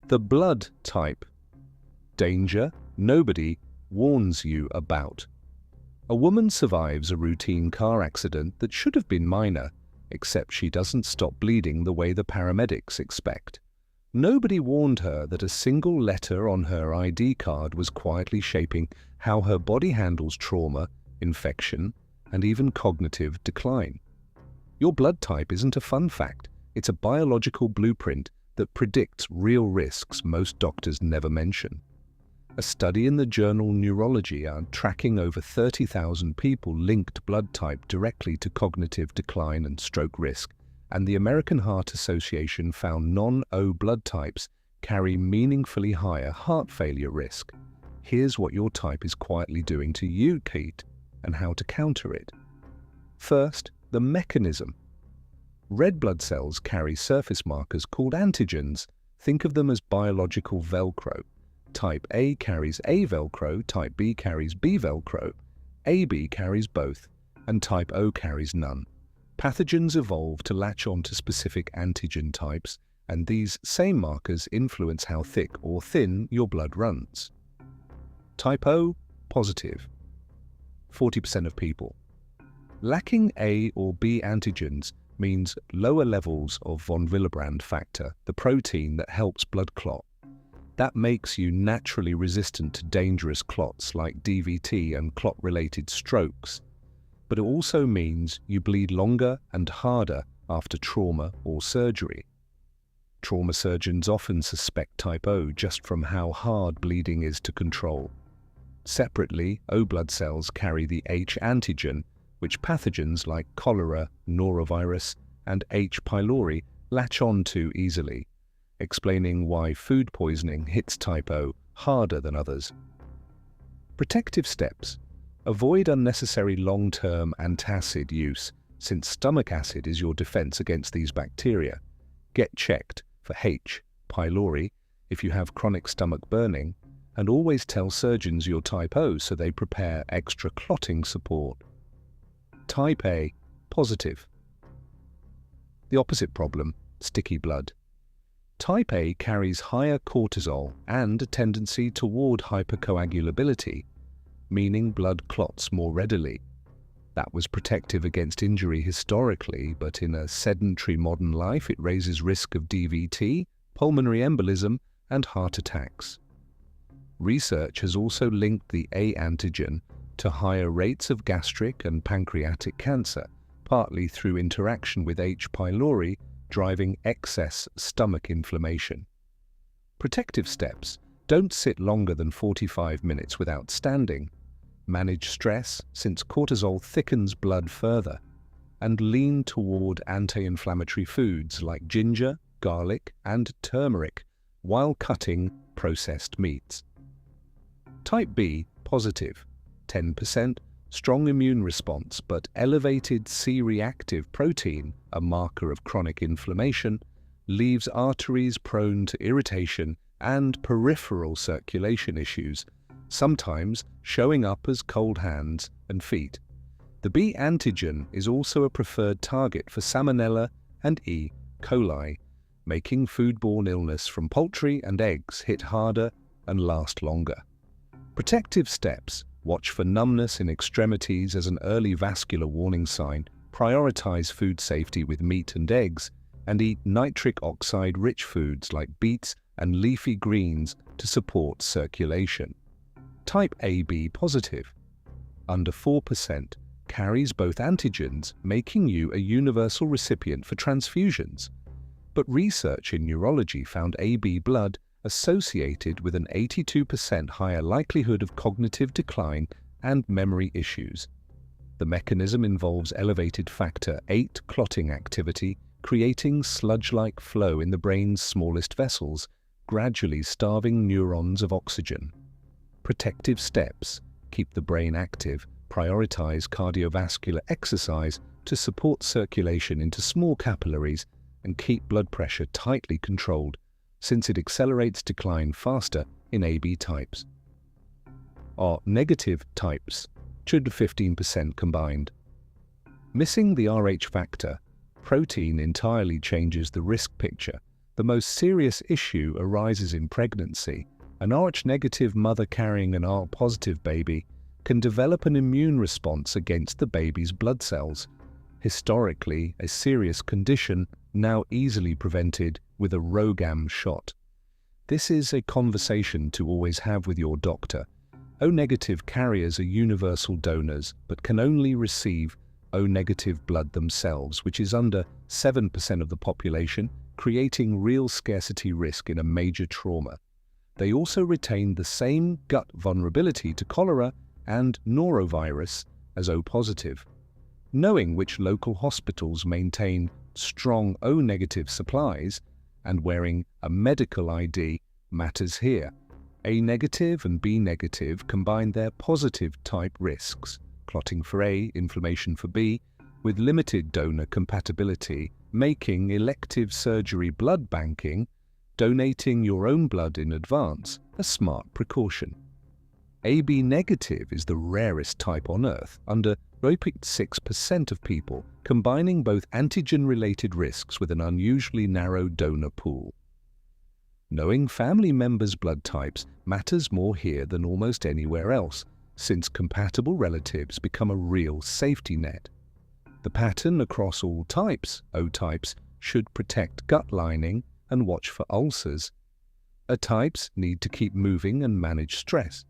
The blood type. Danger nobody warns you about. A woman survives a routine car accident that should have been minor, except she doesn't stop bleeding the way the paramedics expect. Nobody warned her that a single letter on her ID card was quietly shaping how her body handles trauma, infection, and even cognitive decline. Your blood type isn't a fun fact, it's a biological blueprint that predicts real risks most doctors never mention. A study in the journal Neurology tracking over 30,000 people linked blood type directly to cognitive decline and stroke risk, and the American Heart Association found non-O blood types carry meaningfully higher heart failure risk. Here's what your type is quietly doing to you, Kate, and how to counter it. First, the mechanism. Red blood cells carry surface markers called antigens. Think of them as biological Velcro. Type A carries A Velcro, type B carries B Velcro, AB carries both, and type O carries none. Pathogens evolve to latch on to specific antigen types, and these same markers influence how thick or thin your blood runs. Type O, positive. 40% of people. Lacking A or B antigens means lower levels of von Willebrand factor, the protein that helps blood clot. That makes you naturally resistant to dangerous clots like DVT and clot-related strokes. But it also means you bleed longer and harder after trauma or surgery. Trauma surgeons often suspect type O just from how hard bleeding is to control. Separately, O blood cells carry the H antigen, which pathogens like cholera, norovirus, and H. pylori latch on to easily, explaining why food poisoning hits type O harder than others. Protective steps. Avoid unnecessary long-term antacid use, since stomach acid is your defense against these bacteria. Get checked for H. pylori if you have chronic stomach burning, and always tell surgeons you're type O so they prepare extra clotting support. Type A, positive. The opposite problem, sticky blood. Type A carries higher cortisol and a tendency toward hypercoagulability, meaning blood clots more readily. That was protective against injury historically, but in a sedentary modern life it raises risk of DVT, pulmonary embolism, and heart attacks. Research has also linked the A antigen to higher rates of gastric and pancreatic cancer, partly through interaction with H. pylori, driving excess stomach inflammation. Protective steps. Don't sit longer than 45 minutes without standing. Manage stress, since cortisol thickens blood further. And lean toward anti-inflammatory foods like ginger, garlic, and turmeric while cutting processed meats. Type B, positive. 10%, strong immune response, but elevated C-reactive protein, a marker of chronic inflammation, leaves arteries prone to irritation and peripheral circulation issues, sometimes showing up as cold hands and feet. The B antigen is also a preferred target for Salmonella and E. coli, making foodborne illness from poultry and eggs hit harder and last longer. Protective steps. Watch for numbness in extremities as an early vascular warning sign, prioritize food safety with meat and eggs, and eat nitric oxide-rich foods like beets and leafy greens to support circulation. Type AB positive, under 4%, carries both antigens, making you a universal recipient for transfusions. But research in neurology found AB blood associated with an 82% higher likelihood of cognitive decline and memory issues. The mechanism involves elevated factor VIII clotting activity, creating sludge-like flow in the brain's smallest vessels, gradually starving neurons of oxygen. Protective steps. Keep the brain active, prioritize cardiovascular exercise to support circulation into small capillaries, and keep blood pressure tightly controlled, since it accelerates decline faster in AB types. Are negative types, should 15% combined. Missing the Rh factor, protein entirely changes the risk picture, The most serious issue arises in pregnancy. An Rh-negative mother carrying an R-positive baby can develop an immune response against the baby's blood cells, historically a serious condition now easily prevented with a RhoGAM shot. This is a conversation to always have with your doctor. O-negative carriers are universal donors but can only receive O-negative blood themselves, which is under 7% of the population, creating real scarcity risk in a major trauma. They also retain the same gut vulnerability to cholera and norovirus as O-positive. Knowing which local hospitals maintain strong O-negative supplies and wearing a medical ID matters here. A-negative and B-negative combine their positive type risks, clotting for A, inflammation for B, with limited donor compatibility, making elective surgery blood banking, donating your own blood in advance, a smart precaution. AB negative is the rarest type on Earth, under 0.6% of people, combining both antigen-related risks with an unusually narrow donor pool. Knowing family members' blood types matters more here than almost anywhere else, since compatible relatives become a real safety net. The pattern across all types, O types, should protect gut lining and watch for ulcers. A types need to keep moving and manage stress.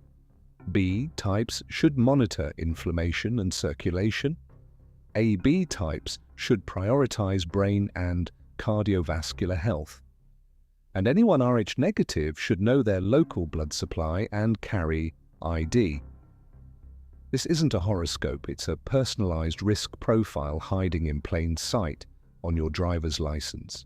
B types should monitor inflammation and circulation. AB types should prioritize brain and cardiovascular health. And anyone Rh negative should know their local blood supply and carry ID. This isn't a horoscope, it's a personalized risk profile hiding in plain sight on your driver's license.